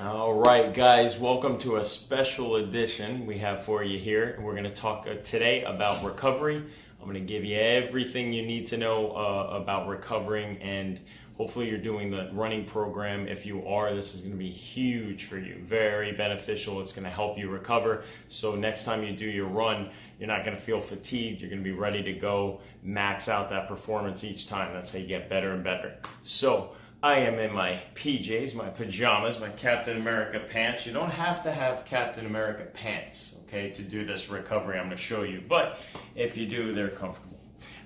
All right, guys, welcome to a special edition we have for you here. We're going to talk today about recovery. I'm going to give you everything you need to know about recovering, and hopefully you're doing the running program. If you are, this is going to be huge for you, very beneficial. It's going to help you recover. So next time you do your run, you're not going to feel fatigued. You're going to be ready to go max out that performance each time. That's how you get better and better. So I am in my PJs, my pajamas, my Captain America pants. You don't have to have Captain America pants, okay, to do this recovery I'm going to show you. But if you do, they're comfortable.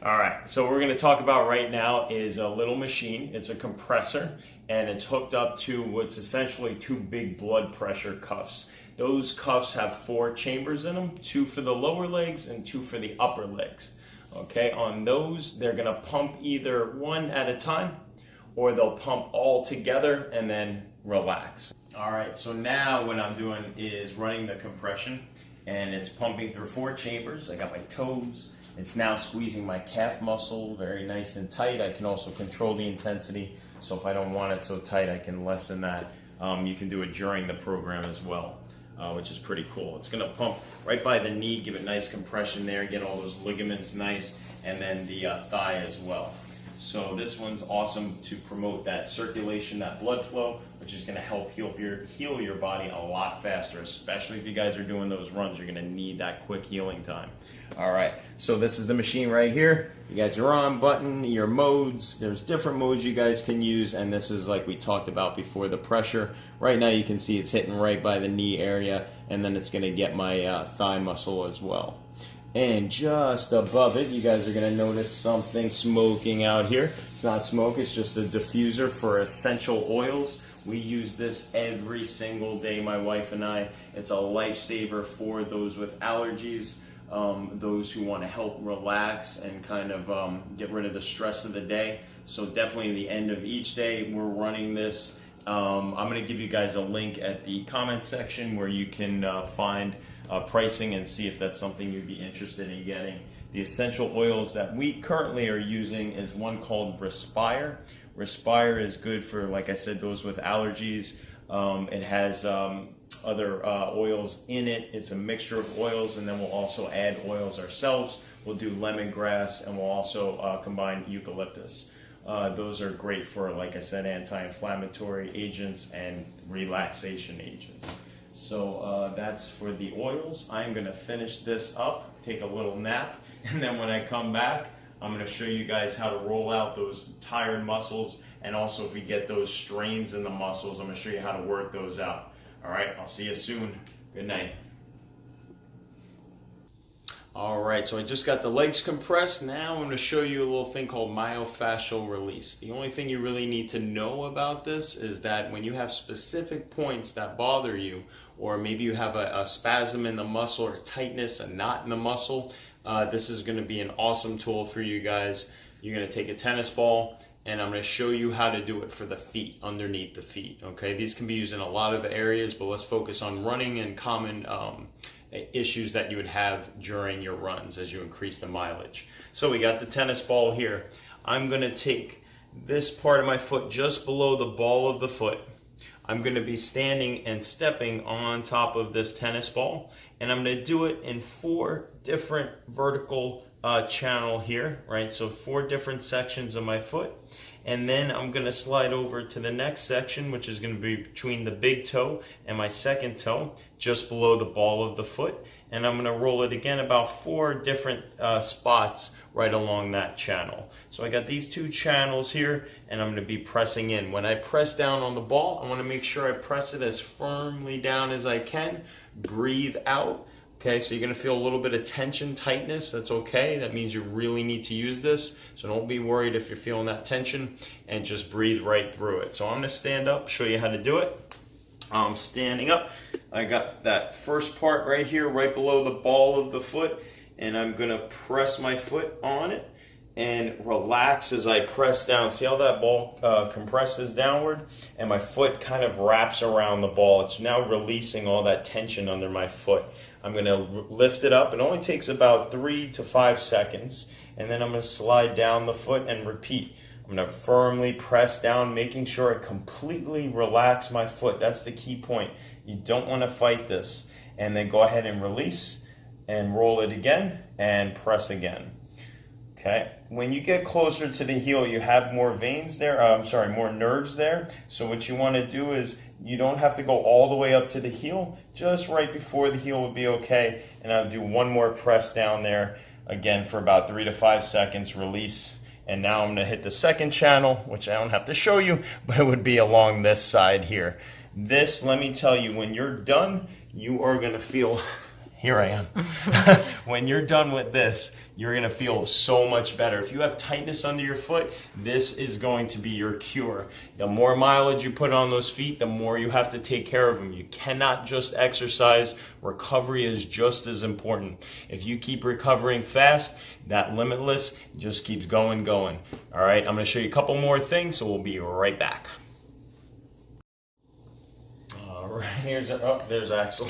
All right, so what we're going to talk about right now is a little machine. It's a compressor, and it's hooked up to what's essentially two big blood pressure cuffs. Those cuffs have 4 chambers in them, 2 for the lower legs and 2 for the upper legs. Okay, on those, they're going to pump either one at a time, or they'll pump all together and then relax. All right, so now what I'm doing is running the compression, and it's pumping through 4 chambers. I got my toes. It's now squeezing my calf muscle very nice and tight. I can also control the intensity, so if I don't want it so tight, I can lessen that. You can do it during the program as well, which is pretty cool. It's gonna pump right by the knee, give it nice compression there, get all those ligaments nice, and then the thigh as well. So this one's awesome to promote that circulation, that blood flow, which is going to help heal your body a lot faster, especially if you guys are doing those runs. You're going to need that quick healing time. All right, so this is the machine right here. You got your on button, your modes. There's different modes you guys can use, and this is like we talked about before, the pressure. Right now you can see it's hitting right by the knee area, and then it's going to get my thigh muscle as well. And just above it, you guys are going to notice something smoking out here. It's not smoke, it's just a diffuser for essential oils. We use this every single day, my wife and I. It's a lifesaver for those with allergies, those who want to help relax and kind of get rid of the stress of the day. So definitely at the end of each day, we're running this. I'm going to give you guys a link at the comment section where you can find pricing and see if that's something you'd be interested in getting. The essential oils that we currently are using is one called Respire. Respire is good for, like I said, those with allergies. It has other oils in it. It's a mixture of oils, and then we'll also add oils ourselves. We'll do lemongrass, and we'll also combine eucalyptus. Those are great for, like I said, anti-inflammatory agents and relaxation agents. So that's for the oils. I'm going to finish this up, take a little nap, and then when I come back, I'm going to show you guys how to roll out those tired muscles, and also if we get those strains in the muscles, I'm going to show you how to work those out. All right, I'll see you soon. Good night. All right, so I just got the legs compressed. Now I'm going to show you a little thing called myofascial release. The only thing you really need to know about this is that when you have specific points that bother you, or maybe you have a spasm in the muscle or tightness, a knot in the muscle, this is going to be an awesome tool for you guys. You're going to take a tennis ball, and I'm going to show you how to do it for the feet, underneath the feet. Okay, these can be used in a lot of areas, but let's focus on running and common issues that you would have during your runs as you increase the mileage. So we got the tennis ball here. I'm going to take this part of my foot just below the ball of the foot. I'm going to be standing and stepping on top of this tennis ball, and I'm going to do it in 4 different vertical channel here, right? So 4 different sections of my foot. And then I'm going to slide over to the next section, which is going to be between the big toe and my second toe, just below the ball of the foot. And I'm going to roll it again about 4 different spots right along that channel. So I got these 2 channels here, and I'm going to be pressing in. When I press down on the ball, I want to make sure I press it as firmly down as I can. Breathe out. Okay, so you're going to feel a little bit of tension, tightness. That's okay. That means you really need to use this. So don't be worried if you're feeling that tension, and just breathe right through it. So I'm going to stand up, show you how to do it. I'm standing up. I got that first part right here, right below the ball of the foot, and I'm going to press my foot on it and relax as I press down. See how that ball compresses downward, and my foot kind of wraps around the ball. It's now releasing all that tension under my foot. I'm going to lift it up. It only takes about 3 to 5 seconds, and then I'm going to slide down the foot and repeat. I'm going to firmly press down, making sure I completely relax my foot. That's the key point. You don't want to fight this. And then go ahead and release and roll it again and press again. Okay. When you get closer to the heel, you have more veins there. More nerves there. So what you want to do is you don't have to go all the way up to the heel. Just right before the heel would be okay. And I'll do one more press down there again for about 3 to 5 seconds. Release. And now I'm going to hit the second channel, which I don't have to show you, but it would be along this side here. This, let me tell you, when you're done, you are going to feel... Here I am. When you're done with this, you're going to feel so much better. If you have tightness under your foot, this is going to be your cure. The more mileage you put on those feet, the more you have to take care of them. You cannot just exercise. Recovery is just as important. If you keep recovering fast, that limitless just keeps going. All right, I'm going to show you a couple more things, so we'll be right back. All right, there's Axel.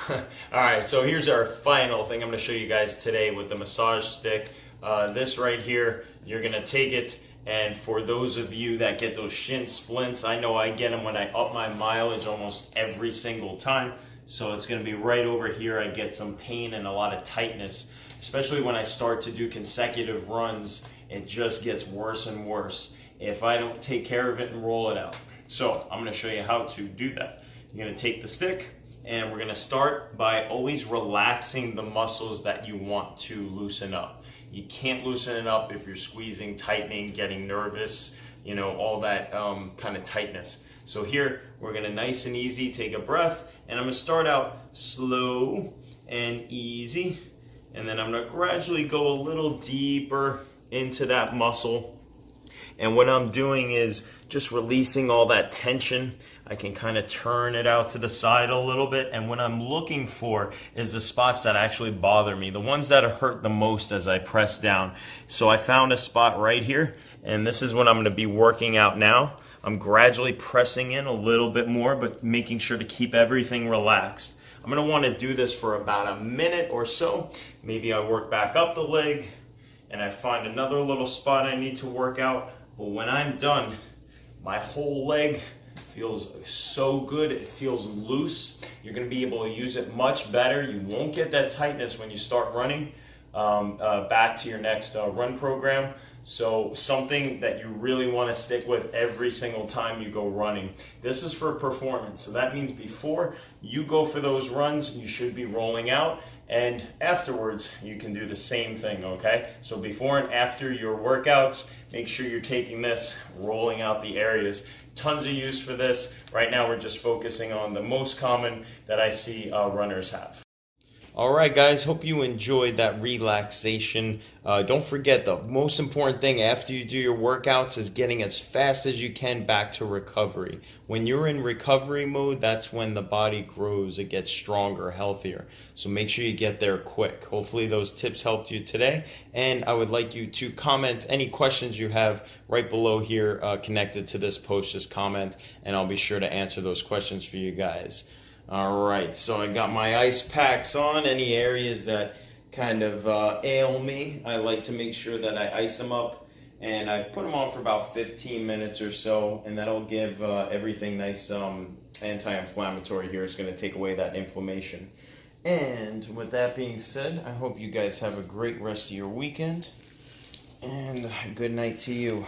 All right, so here's our final thing I'm going to show you guys today with the massage stick. This right here, you're going to take it, and for those of you that get those shin splints, I know I get them when I up my mileage almost every single time. So it's going to be right over here. I get some pain and a lot of tightness, especially when I start to do consecutive runs. It just gets worse and worse if I don't take care of it and roll it out. So I'm going to show you how to do that. You're going to take the stick, and we're going to start by always relaxing the muscles that you want to loosen up. You can't loosen it up if you're squeezing, tightening, getting nervous, you know, all that kind of tightness. So here, we're going to nice and easy take a breath, and I'm going to start out slow and easy, and then I'm going to gradually go a little deeper into that muscle. And what I'm doing is just releasing all that tension. I can kind of turn it out to the side a little bit. And what I'm looking for is the spots that actually bother me, the ones that hurt the most as I press down. So I found a spot right here, and this is what I'm going to be working out now. I'm gradually pressing in a little bit more, but making sure to keep everything relaxed. I'm going to want to do this for about a minute or so. Maybe I work back up the leg, and I find another little spot I need to work out. But when I'm done, my whole leg feels so good. It feels loose. You're going to be able to use it much better. You won't get that tightness when you start running back to your next run program. So something that you really want to stick with every single time you go running. This is for performance. So that means before you go for those runs, you should be rolling out. And afterwards, you can do the same thing, okay? So before and after your workouts, make sure you're taking this, rolling out the areas. Tons of use for this. Right now, we're just focusing on the most common that I see runners have. All right, guys, hope you enjoyed that relaxation. Don't forget, the most important thing after you do your workouts is getting as fast as you can back to recovery. When you're in recovery mode, that's when the body grows, it gets stronger, healthier. So make sure you get there quick. Hopefully those tips helped you today, and I would like you to comment any questions you have right below here connected to this post. Just comment, and I'll be sure to answer those questions for you guys. All right, so I got my ice packs on. Any areas that kind of ail me, I like to make sure that I ice them up, and I put them on for about 15 minutes or so, and that'll give everything nice anti-inflammatory here. It's going to take away that inflammation. And with that being said, I hope you guys have a great rest of your weekend, and good night to you.